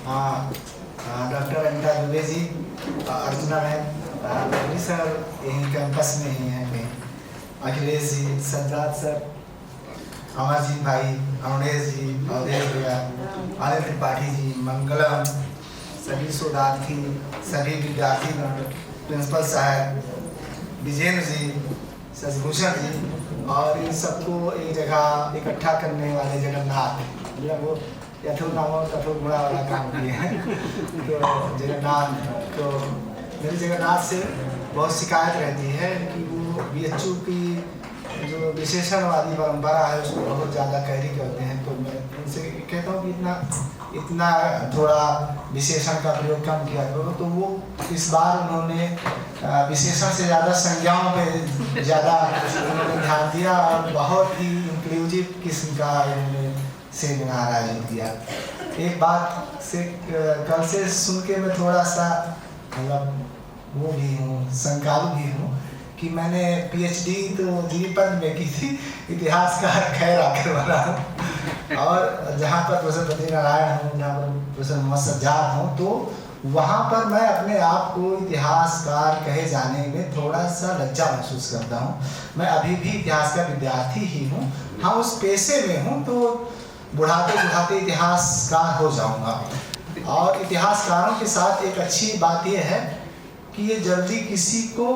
Doctor Anita Dubey ji, अर्चना बहन sir यहीं campus में ही हैं कहीं, अखिलेश जी, सज्जाद सर, अमरजीत भाई, अमरेश जी, अवधेश भैया, आदित्य त्रिपाठी जी, मंगलम, सभी शोधार्थी, सभी विद्यार्थी, प्रिंसिपल साहब, विजेंद्र जी, शशिभूषण जी, और इन सबको एक जगह इकट्ठा करने वाले जगन्नाथ, मतलब वो यथोनामो तथो गुणा वाला काम किए हैं। तो जगन्नाथ, तो मेरी जगन्नाथ से बहुत शिकायत रहती है कि वो BHU की जो विशेषणवादी परंपरा है उसको बहुत ज़्यादा कैरी करते हैं। तो मैं उनसे कहता हूँ कि इतना थोड़ा विशेषण का प्रयोग कम किया करो। तो वो इस बार उन्होंने विशेषण से ज़्यादा संज्ञाओं पे ज़्यादा उन्होंने ध्यान दिया और बहुत ही इंक्लूसिव किस्म का उन्होंने सेमिनार आयोजित किया। एक बात से कल से सुन के मैं थोड़ा सा मतलब वो भी हूँ, शंकालु भी हूँ कि मैंने PhD तो जीपन में की थी, इतिहास का खैर आखिर वाला हूँ, और जहाँ पर प्रोफेसर बद्री नारायण हूँ, जहाँ पर प्रोफेसर मोहम्मद सज्जाद हूँ, तो वहाँ पर मैं अपने आप को इतिहासकार कहे जाने में थोड़ा सा लज्जा महसूस करता हूँ। मैं अभी भी इतिहास का विद्यार्थी ही हूँ, हाँ उस पेशे में हूँ, तो बुढ़ाते बुढ़ाते इतिहासकार हो जाऊँगा। और इतिहासकारों के साथ एक अच्छी बात यह है कि ये जल्दी किसी को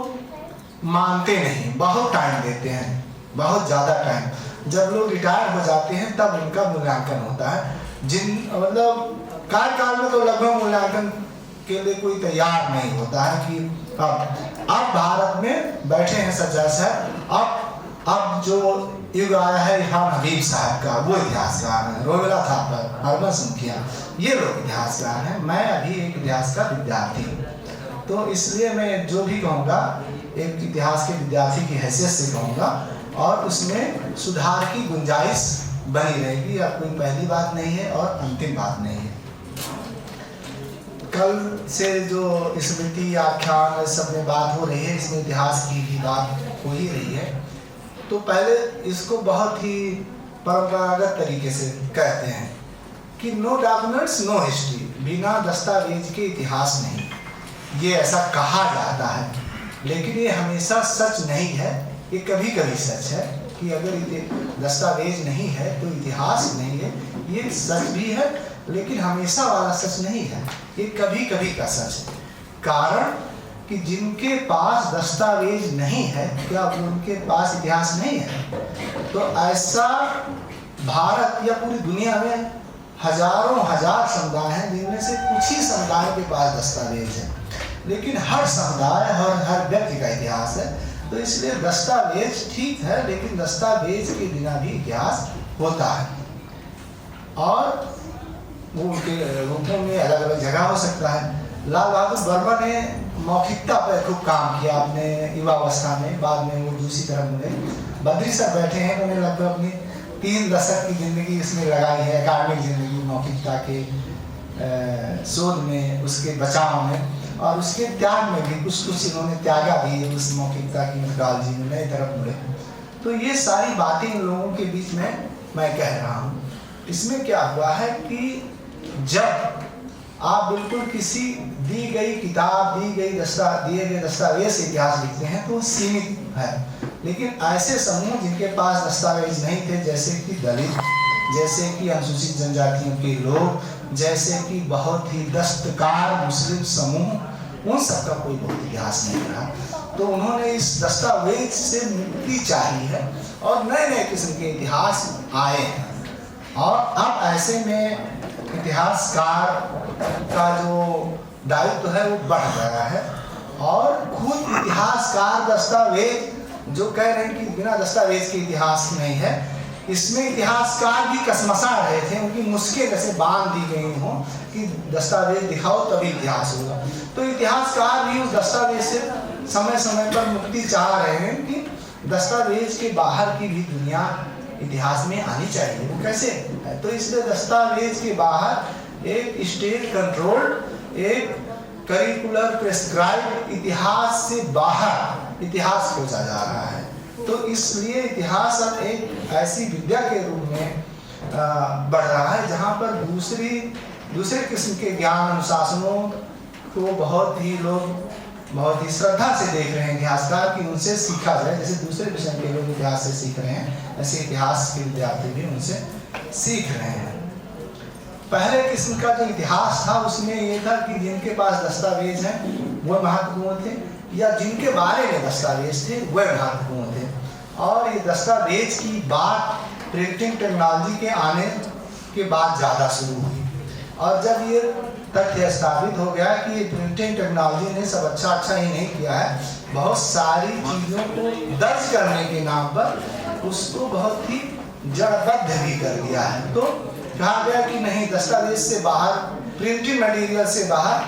मानते नहीं, बहुत टाइम देते हैं, बहुत ज़्यादा टाइम। जब लोग रिटायर हो जाते हैं तब उनका मूल्यांकन होता है। मतलब कार्यकाल में तो लगभग मूल्यांकन के लिए कोई तैयार नहीं होता है कि अब भारत में बैठे हैं सज्जाद साहब, अब जो युग आया है इरफान हबीब साहब का, वो इतिहासकार हैं, रोमिला थापर, हरबंस मुखिया, ये लोग इतिहासकार हैं। मैं अभी एक इतिहास का विद्यार्थी हूँ, तो इसलिए मैं जो भी कहूँगा एक इतिहास के विद्यार्थी की हैसियत से कहूँगा, और उसमें सुधार की गुंजाइश बनी रहेगी। अब कोई पहली बात नहीं है और अंतिम बात नहीं है। कल से जो स्मृति आख्यान सब में बात हो रही है, इसमें इतिहास की भी बात हो ही रही है। तो पहले इसको बहुत ही परंपरागत तरीके से कहते हैं कि नो डॉक्यूमेंट्स नो हिस्ट्री, बिना दस्तावेज के इतिहास नहीं। ये ऐसा कहा जाता है, लेकिन ये हमेशा सच नहीं है। ये कभी कभी सच है कि अगर दस्तावेज नहीं है तो इतिहास नहीं है, ये सच भी है, लेकिन हमेशा वाला सच नहीं है, ये कभी कभी का सच है। कारण कि जिनके पास दस्तावेज नहीं है, क्या उनके पास इतिहास नहीं है? तो ऐसा भारत या पूरी दुनिया में हजारों हजार समुदाय हैं, जिनमें से कुछ ही समुदायों के पास दस्तावेज है, लेकिन हर समुदाय और हर व्यक्ति का इतिहास है। तो इसलिए दस्तावेज ठीक है, लेकिन दस्तावेज के बिना भी इतिहास होता है, और वो उनके रूपों में अलग अलग जगह हो सकता है। लाल बहादुर वर्मा ने मौखिकता पर खूब काम किया अपने युवावस्था में, बाद में वो दूसरी तरफ मुड़े। बद्री सर बैठे हैं, उन्होंने लगभग अपनी 3 दशक की जिंदगी इसमें लगाई है, अकादमिक जिंदगी मौखिकता के शोध में, उसके बचाव में और उसके त्याग में भी। कुछ इन्होंने त्यागा भी उस मौखिकता की मेथोडोलॉजी में, नई तरफ मुड़े। तो ये सारी बातें इन लोगों के बीच में मैं कह रहा हूँ। इसमें क्या हुआ है कि जब आप बिल्कुल किसी दी गई किताब, दिए गए दस्तावेज से इतिहास लिखते हैं तो सीमित है, लेकिन ऐसे समूह जिनके पास दस्तावेज नहीं थे, जैसे कि दलित, जैसे कि अनुसूचित जनजातियों के लोग, जैसे कि बहुत ही दस्तकार मुस्लिम समूह, उन सबका कोई बहुत इतिहास नहीं रहा। तो उन्होंने इस दस्तावेज से मुक्ति चाही है और नए नए किस्म के इतिहास आए हैं। और अब ऐसे में इतिहासकार का जो दायित्व है वो बढ़ रहा है, और खुद इतिहासकार दस्तावेज जो कह रहे हैं कि बिना दस्तावेज के इतिहास नहीं है, इसमें इतिहासकार भी कसमसा रहे थे, उनकी मुश्किल जैसे बांध दी गई हो कि दस्तावेज दिखाओ तभी इतिहास होगा। तो इतिहासकार भी उस दस्तावेज से समय समय पर मुक्ति चाह रहे हैं कि दस्तावेज के बाहर की भी दुनिया इतिहास में आनी चाहिए। वो कैसे? तो इसलिए दस्तावेज के बाहर एक स्टेट कंट्रोल्ड, एक करिकुलर प्रेस्क्राइब्ड इतिहास से बाहर इतिहास खोजा जा रहा है। तो इसलिए इतिहास अब एक ऐसी विद्या के रूप में बढ़ रहा है जहाँ पर दूसरी दूसरे किस्म के ज्ञान अनुशासनों को बहुत ही श्रद्धा से देख रहे हैं इतिहासकार कि उनसे सीखा जाए। जैसे दूसरे विषय के लोग इतिहास से सीख रहे हैं, ऐसे इतिहास के विद्यार्थी भी उनसे सीख रहे हैं। पहले किस्म का जो इतिहास था उसमें ये था कि जिनके पास दस्तावेज हैं वह महत्वपूर्ण थे, या जिनके बारे में दस्तावेज थे वह महत्वपूर्ण थे। और ये दस्तावेज की बात प्रिंटिंग टेक्नोलॉजी के आने के बाद ज़्यादा शुरू हुई, और जब ये तथ्य स्थापित हो गया कि प्रिंटिंग टेक्नोलॉजी ने सब अच्छा ही नहीं किया है, बहुत सारी चीज़ों को दर्ज करने के नाम पर उसको बहुत ही जड़बद्ध भी कर दिया है। तो कहा गया कि नहीं, दस्तावेज से बाहर, प्रिंटिंग मटेरियल से बाहर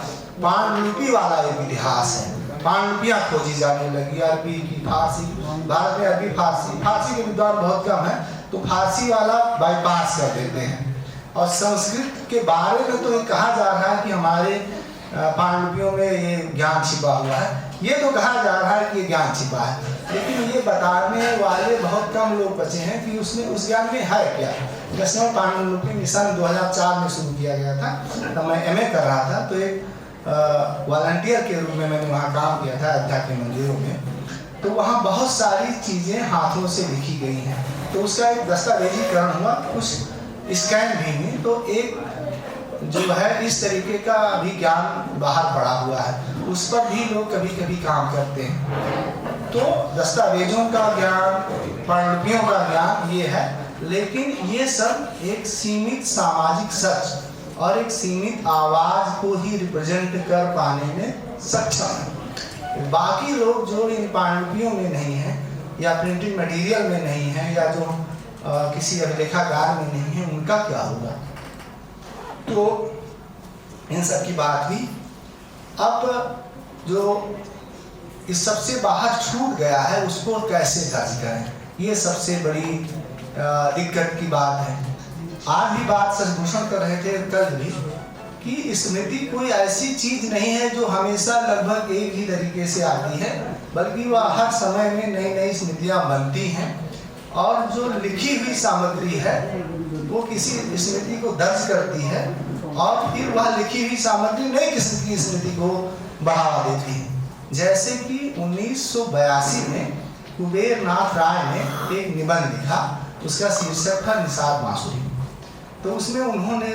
पांडुलिपि वाला एक इतिहास है। पांडुलिपियाँ खोजी जाने लगी, अरबी की, फारसी, भारत में अरबी फारसी के विद्वान बहुत कम है, तो फारसी वाला बाईपास कर देते हैं। और संस्कृत के बारे में तो ये कहा जा रहा है कि हमारे पांडुलिपियों में ये ज्ञान छिपा हुआ है, ये तो कहा जा रहा है कि ये ज्ञान छिपा है, लेकिन ये बताने वाले बहुत कम लोग बचे हैं कि उसमें उस ज्ञान में है क्या। जैसे पांडुलिपि मिशन 2004 में शुरू किया गया था, तब मैं MA कर रहा था, तो एक वॉलंटियर के रूप में मैंने वहाँ काम किया था अयोध्या के मंदिरों में। तो वहाँ बहुत सारी चीज़ें हाथों से लिखी गई हैं, तो उसका एक दस्तावेजीकरण हुआ, कुछ स्कैन भी हुई, तो एक जो है इस तरीके का भी ज्ञान बाहर पड़ा हुआ है, उस पर भी लोग कभी कभी काम करते हैं। तो दस्तावेजों का ज्ञान, पांडुलिपियों का ज्ञान ये है, लेकिन ये सब एक सीमित सामाजिक सच और एक सीमित आवाज को ही रिप्रेजेंट कर पाने में सक्षम है। बाकी लोग जो इन पांडुलिपियों में नहीं है, या प्रिंटिंग मटेरियल में नहीं है, या जो किसी अभिलेखागार में नहीं है, उनका क्या होगा। तो इन सब की बात हुई। अब जो इस सबसे बाहर छूट गया है उसको कैसे दर्ज करें, ये सबसे बड़ी दिक्कत की बात है। आज भी बात सचभूषण कर रहे थे कल भी, कि स्मृति कोई ऐसी चीज नहीं है जो हमेशा लगभग एक ही तरीके से आती है, बल्कि वह हर समय में नई नई स्मृतियाँ बनती हैं, और जो लिखी हुई सामग्री है वो किसी स्मृति को दर्ज करती है, और फिर वह लिखी हुई सामग्री नई किस्म की स्मृति को बढ़ावा देती है। जैसे कि 1982 में कुबेर नाथ राय ने एक निबंध लिखा, उसका शीर्षक था निषाद बांसुरी। तो उसमें उन्होंने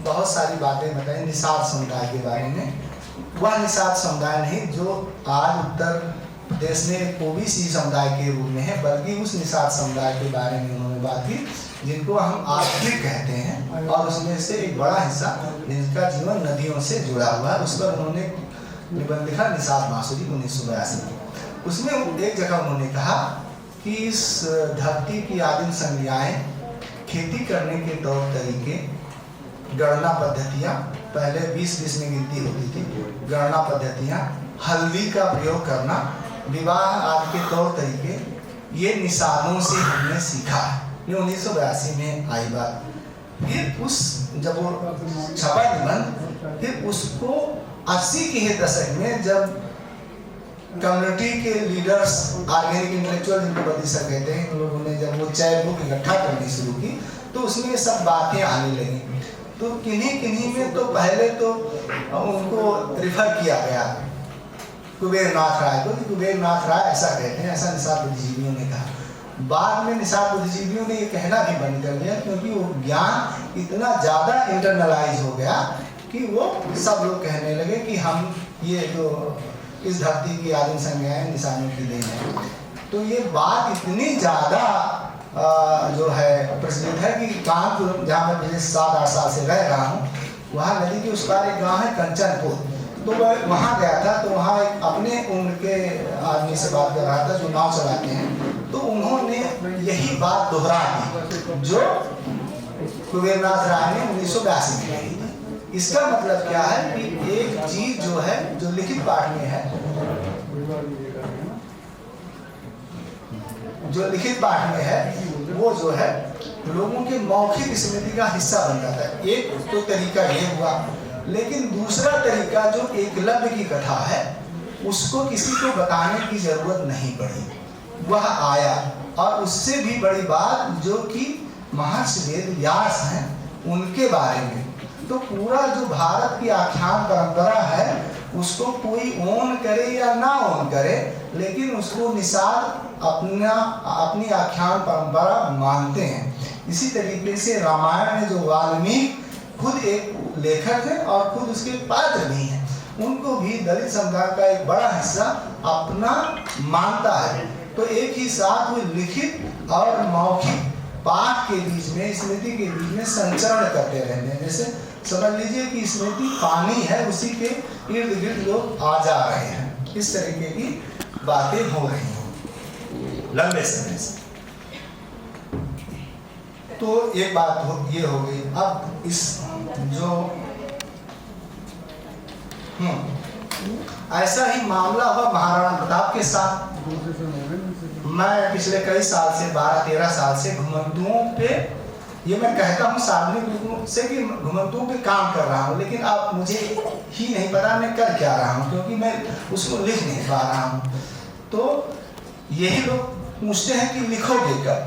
बहुत सारी बातें बताई निषाद समुदाय के बारे में। वह निषाद समुदाय नहीं जो आज उत्तर प्रदेश में ओबीसी समुदाय के रूप में है, बल्कि उस निषाद समुदाय के बारे में उन्होंने बात की जिनको हम आत्मिक कहते हैं, और उसमें से एक बड़ा हिस्सा जिनका जीवन नदियों से जुड़ा हुआ है। उस पर उन्होंने निबंध लिखा निषाद बांसुरी 1982 में। उसमें एक जगह उन्होंने कहा कि इस धरती की आदिम संज्ञाएं, खेती करने के तौर तरीके, गणना पद्धतियाँ, पहले 20-20 में गिनती होती थी, गणना पद्धतियाँ, हल्दी का प्रयोग करना, विवाह आदि के तौर तरीके, ये निषादों से हमने सीखा। ये 1982 में आई बात। फिर उस जब वो छपा निबंध, फिर उसको 80 के दशक में जब कम्युनिटी के लीडर्स, ऑर्गेनिक इंटेलेक्चुअल जिनको बदिशा कहते हैं, उन लोगों ने जब वो चैट बुक इकट्ठा करनी शुरू की, तो उसमें सब बातें आने लगी। तो किन्हीं में तो पहले तो उनको रिफर किया गया कुबेर नाथ राय को, कुबेर नाथ राय ऐसा कहते हैं, ऐसा निषाद बुद्धिजीवियों ने कहा। बाद में निषाद बुद्धिजीवियों ने ये कहना भी बंद कर दिया, क्योंकि वो ज्ञान इतना ज़्यादा इंटरनलाइज हो गया कि वो सब लोग कहने लगे कि हम ये जो इस धरती की आदिम संज्ञाएं निशानों की देन है। तो ये बात इतनी ज़्यादा जो है प्रचलित है कि कानपुर, जहाँ मैं पिछले 7-8 साल से रह रहा हूँ, वहाँ नदी के उस पार एक गाँव है कंचनपुर। तो वह वहाँ गया था, तो वहाँ एक अपने उम्र के आदमी से बात कर रहा था जो नाव चलाते हैं, तो उन्होंने यही बात दोहरा दी जो कुबेरनाथ राय ने 1982 में कही। इसका मतलब क्या है कि एक चीज जो है, जो लिखित पाठ में है, जो लिखित पाठ में है, वो जो है लोगों के मौखिक स्मृति का हिस्सा बन जाता है। एक तो तरीका ये हुआ, लेकिन दूसरा तरीका जो एकलव्य की कथा है, उसको किसी को बताने की जरूरत नहीं पड़ी, वह आया। और उससे भी बड़ी बात जो कि महर्षि वेद व्यास हैं, उनके बारे में तो पूरा जो भारत की आख्यान परंपरा है उसको कोई ओन करे या ना ओन करे, लेकिन उसको निषाद अपनी आख्यान परंपरा मानते हैं। इसी तरीके से रामायण में जो वाल्मीकि खुद एक लेखक है और खुद उसके पात्र भी हैं, उनको भी दलित समुदाय का एक बड़ा हिस्सा अपना मानता है। तो एक ही साथ वो लिखित और मौखिक पाठ के बीच में, स्मृति के बीच में संचरण करते रहते हैं। जैसे समझ लीजिए कि स्मृति पानी है, उसी के इर्द गिर्द लोग आ जा रहे हैं। इस तरीके की बातें हो रही हैं लंबे समय से। तो एक बात ये हो गई। अब इस जो ऐसा ही मामला हुआ महाराणा प्रताप के साथ। मैं पिछले कई साल से 12-13 साल से घुमंतुओं पे, ये मैं कहता हूँ सार्वजनिक रूप से कि घुमंतुओं पे काम कर रहा हूँ, लेकिन अब मुझे ही नहीं पता मैं कर क्या रहा हूँ, क्योंकि मैं उसको लिख नहीं पा रहा हूँ। तो यही लोग पूछते हैं कि लिखोगे कब,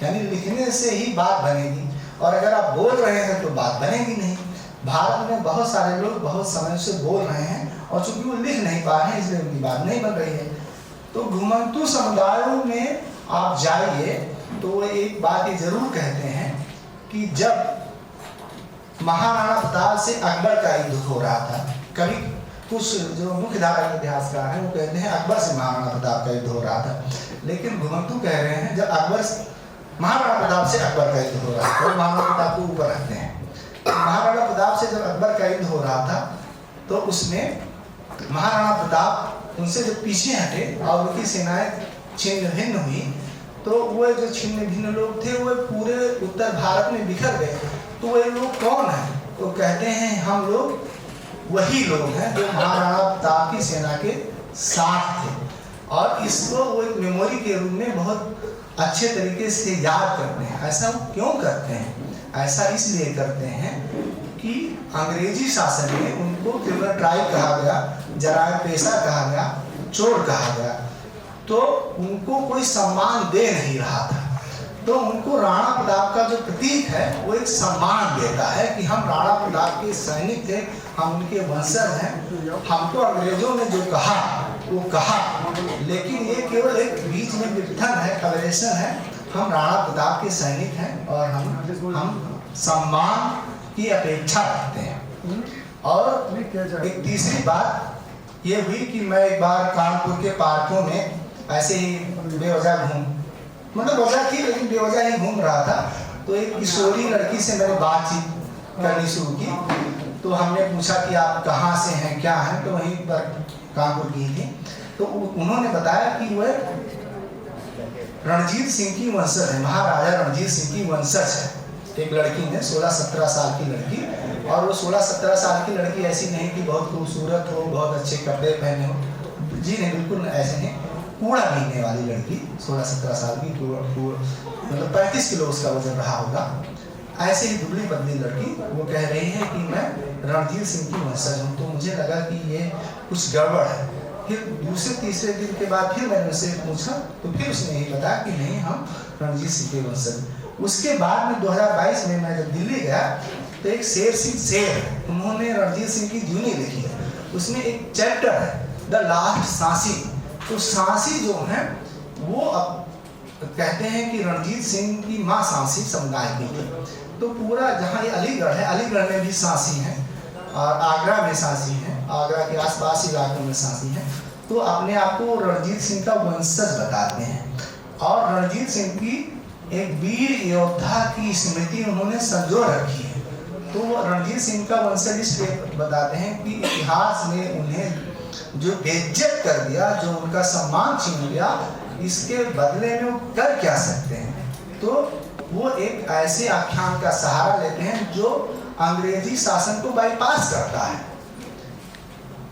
यानी लिखने से ही बात बनेगी, और अगर आप बोल रहे हैं तो बात बनेगी नहीं। भारत में बहुत सारे लोग बहुत समय से बोल रहे हैं और चूंकि वो लिख नहीं पा रहे हैं इसलिए उनकी बात नहीं बन रही है। तो घुमंतु समुदायों में आप जाइए तो वो एक बात ये जरूर कहते हैं कि जब महाराणा प्रताप से अकबर का युद्ध हो रहा था, कभी कुछ जो मुख्य धारा के इतिहासकार हैं वो कहते हैं अकबर से महाराणा प्रताप का युद्ध हो रहा था, लेकिन घुमंतु कह रहे हैं जब महाराणा प्रताप से अकबर का युद्ध हो रहा था, तो महाराणा प्रताप को ऊपर रखते हैं। महाराणा प्रताप से जब अकबर का युद्ध हो रहा था तो उसमें महाराणा प्रताप उनसे जब पीछे हटे और उनकी सेनाएं छिन्न भिन्न हुई, तो वो जो छिन्न भिन्न लोग थे वो पूरे उत्तर भारत में बिखर गए। तो वे लोग कौन हैं? तो कहते हैं हम लोग वही लोग हैं जो महाराणा प्रताप की सेना के साथ थे, और इसको वो एक मेमोरी के रूप में बहुत अच्छे तरीके से याद करते हैं। ऐसा वो क्यों करते हैं? ऐसा इसलिए करते हैं कि अंग्रेजी शासन में उनको क्रिमिनल ट्राइब कहा गया, जराए पेशा कहा गया, चोर कहा गया, तो उनको कोई सम्मान दे नहीं रहा था। तो उनको राणा प्रताप का जो प्रतीक है वो एक सम्मान देता है कि हम राणा प्रताप के सैनिक थे, हम उनके वंशज हैं, हमको अंग्रेजों ने जो कहा वो कहा, लेकिन ये केवल एक बीच में विघटन है, कलरेशन है। हम राणा प्रताप के सैनिक हैं और हम सम्मान की अपेक्षा रखते हैं। और एक तीसरी बात ये हुई कि मैं एक बार कानपुर के पार्कों में ऐसे ही बेवजह मतलब वजह थी लेकिन बेवजह ही घूम रहा था, तो एक किशोरी लड़की से मैंने बातचीत करनी शुरू की। तो हमने पूछा कि आप कहाँ से हैं, क्या हैं, तो वहीं पर कानपुर की थी। तो उन्होंने बताया कि वह रणजीत सिंह की वंशज है, महाराजा रणजीत सिंह की वंशज है। एक लड़की है 16-17 साल की लड़की, और वो 16-17 साल की लड़की ऐसी नहीं कि बहुत खूबसूरत हो, बहुत अच्छे कपड़े पहने हो, जी नहीं, बिल्कुल ऐसे नहीं। कूड़ा बीनने वाली लड़की 16-17 साल की, मतलब 35 किलो उसका वजन रहा होगा, ऐसे ही दुबली पतली लड़की। वो कह रही है कि मैं रणजीत सिंह की वंशज हूँ। तो मुझे लगा कि ये कुछ गड़बड़ है। फिर दूसरे-तीसरे दिन के बाद फिर मैंने उससे पूछा, तो फिर उसने यही बताया कि नहीं, हम रणजीत सिंह के वंशज। उसके बाद में 2022 में मैं जब दिल्ली गया तो एक शेर सिंह शेर, उन्होंने रणजीत सिंह की जीवनी लिखी है, उसमें एक चैप्टर है द लास्ट सांसी। तो सांसी जो है वो अब कहते हैं कि रणजीत सिंह की माँ सांसी समुदाय की थी। तो पूरा जहाँ ये अलीगढ़ है, अलीगढ़ में भी सांसी है और आगरा में सांसी है, आगरा के आसपास इलाकों में सांसी है। तो अपने आप को रणजीत सिंह का वंशज बताते हैं, और रणजीत सिंह की एक वीर योद्धा की स्मृति उन्होंने संजो रखी है। तो वो रणजीत सिंह का वंशज इसलिए बताते हैं कि इतिहास में उन्हें जो बेइज्जत कर दिया, जो उनका सम्मान छीन लिया, इसके बदले में वो कर क्या सकते हैं। तो वो एक ऐसे आख्यान का सहारा लेते हैं जो अंग्रेजी शासन को बाईपास करता है।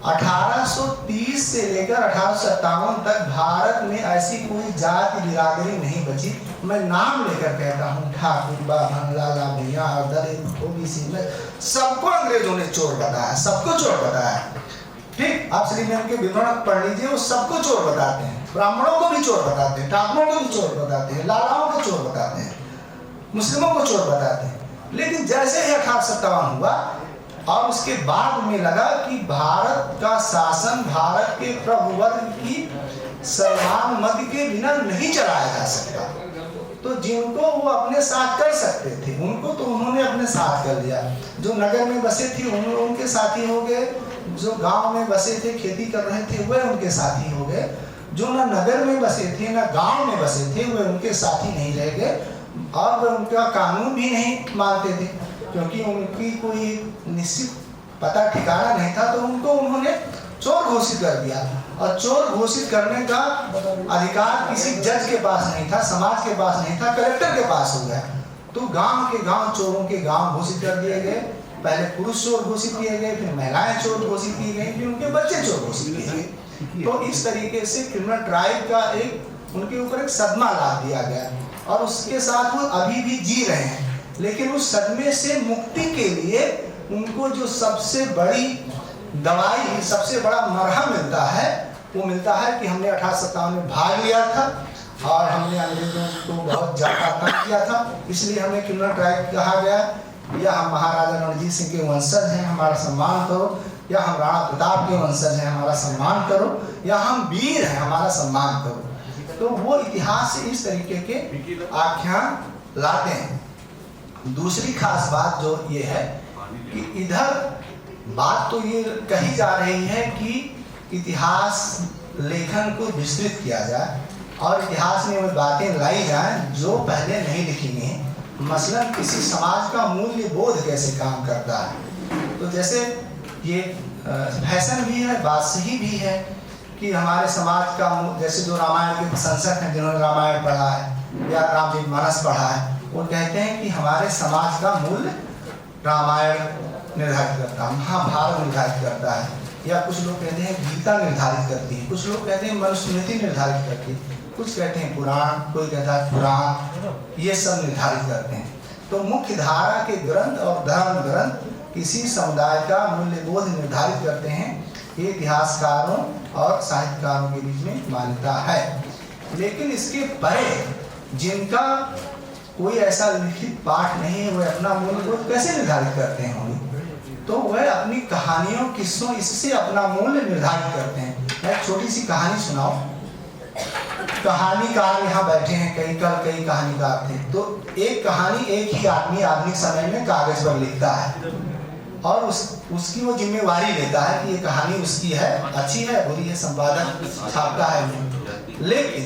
1830 से लेकर 1857 तक भारत में ऐसी कोई जाति बिरादरी नहीं बची। मैं नाम लेकर कहता हूँ, ठाकुर, बाभन, लाला, भैया, दलित, ओबीसी में सबको अंग्रेजों ने चोर बताया, सबको चोर बताया। ठीक, आप श्री नियम के विवरण पढ़ लीजिए, वो सबको चोर बताते हैं। ब्राह्मणों को भी चोर बताते हैं, ठाकुरों को भी चोर बताते हैं, लालाओं को चोर बताते हैं, मुस्लिमों को चोर बताते हैं। लेकिन जैसे ही 1857 हुआ, और उसके बाद में लगा कि भारत का शासन, भारत के प्रभुवर्ग की सर्वानुमति के बिना नहीं चलाया जा सकता। तो जिनको वो अपने साथ कर सकते थे उनको तो उन्होंने अपने साथ कर लिया। जो नगर में बसे थे उनके साथी हो गए, जो गांव में बसे थे खेती कर रहे थे वे उनके साथी हो गए, जो ना नगर में बसे थे ना गांव में बसे थे वे उनके साथी नहीं रह गए, और वे उनका कानून भी नहीं मानते थे क्योंकि उनकी कोई निश्चित पता ठिकाना नहीं था। तो उनको उन्होंने चोर घोषित कर दिया, और चोर घोषित करने का अधिकार किसी जज के पास नहीं था, समाज के पास नहीं था, कलेक्टर के पास हो गया। तो गांव के गांव चोरों के गांव घोषित कर दिए गए। पहले पुरुष चोर घोषित किए गए, फिर महिलाएं चोर घोषित की गई, फिर उनके बच्चे चोर घोषित किए गए। तो इस तरीके से क्रिमिनल ट्राइब का एक उनके ऊपर एक सदमा ला दिया गया, और उसके साथ वो अभी भी जी रहे हैं। लेकिन उस सदमे से मुक्ति के लिए उनको जो सबसे बड़ी दवाई, सबसे बड़ा मरहम मिलता है, वो मिलता है कि हमने 1857 में भाग लिया था और हमने अंग्रेजों को बहुत ज्यादा तंग किया था, इसलिए हमें क्रिमिनल ट्राइब कहा गया। या हम महाराजा रणजीत सिंह के वंशज हैं, हमारा सम्मान करो, या हम राणा प्रताप के वंशज हैं, हमारा सम्मान करो, या हम वीर हैं, हमारा सम्मान करो। तो वो इतिहास से इस तरीके के आख्यान लाते हैं। दूसरी खास बात जो ये है कि इधर बात तो ये कही जा रही है कि इतिहास लेखन को विस्तृत किया जाए और इतिहास में वो बातें लाई जाएं जो पहले नहीं लिखी गई। मसलन किसी समाज का मूल्य बोध कैसे काम करता है। तो जैसे ये फैशन भी है, बात सही भी है कि हमारे समाज का, जैसे जो रामायण के प्रशंसक हैं जिन्होंने रामायण पढ़ा है या रामचरितमानस पढ़ा है, वो कहते हैं कि हमारे समाज का मूल्य रामायण निर्धारित करता है, महाभारत निर्धारित करता है, या कुछ लोग कहते हैं गीता निर्धारित करती है, कुछ लोग कहते हैं मनुस्मृति निर्धारित करती है, कुछ कहते हैं पुराण, कोई कहता है पुराण, ये सब निर्धारित करते हैं। तो मुख्य धारा के ग्रंथ और धर्म ग्रंथ किसी समुदाय का मूल्य बोध निर्धारित करते हैं। ये इतिहासकारों और साहित्यकारों के बीच में मान्यता है। लेकिन इसके परे जिनका कोई ऐसा लिखित पाठ नहीं है, वह अपना मूल्य बोध कैसे निर्धारित करते हैं? तो वह अपनी कहानियों, किस्सों, इससे अपना मूल्य निर्धारित करते हैं। मैं एक छोटी सी कहानी सुनाऊं। कहानीकार यहाँ बैठे हैं, कई कहानीकार थे। तो एक कहानी एक ही आदमी आधुनिक समय में कागज पर लिखता है और उसकी वो जिम्मेवारी लेता है कि ये कहानी उसकी है, अच्छी है, बुरी है, संपादक छापता है। लेकिन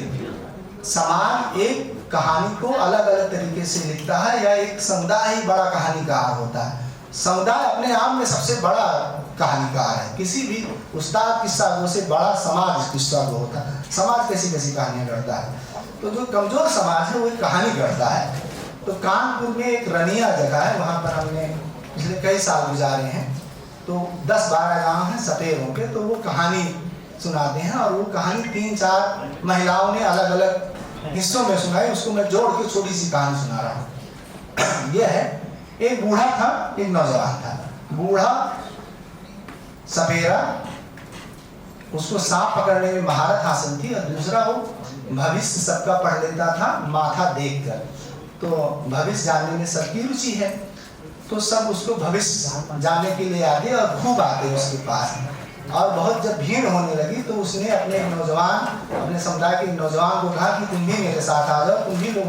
समाज एक कहानी को अलग अलग तरीके से लिखता है, या एक समुदाय ही बड़ा कहानीकार होता है। समुदाय अपने आप में सबसे बड़ा कहानीकार है। किसी भी उस्ताद किस्सा गो से बड़ा समाज किस्सा गो होता है। समाज कैसी कैसी कहानियां गढ़ता है। तो जो कमजोर समाज है वो एक कहानी गढ़ता है। तो कानपुर में एक रनिया जगह है, वहाँ पर हमने पिछले कई साल गुजारे हैं। तो 10-12 गांव हैं सपेरों के, तो वो कहानी सुनाते हैं, और वो कहानी 3-4 महिलाओं ने अलग अलग हिस्सों में सुनाई। उसको मैं जोड़ के छोटी सी कहानी सुना रहा हूँ। यह है, एक बूढ़ा था, एक नौजवान था। बूढ़ा सपेरा, उसको सांप पकड़ने में महारत हासिल थी, और दूसरा वो भविष्य सबका पढ़ लेता था माथा देखकर। तो भविष्य जानने में सबकी रुचि है, तो सब उसको भविष्य जानने के लिए आते और खूब आते उसके पास। और बहुत जब भीड़ होने लगी तो उसने अपने समुदाय के नौजवान को कहा कि तुम भी मेरे साथ आ जाओ, तुम भी लोग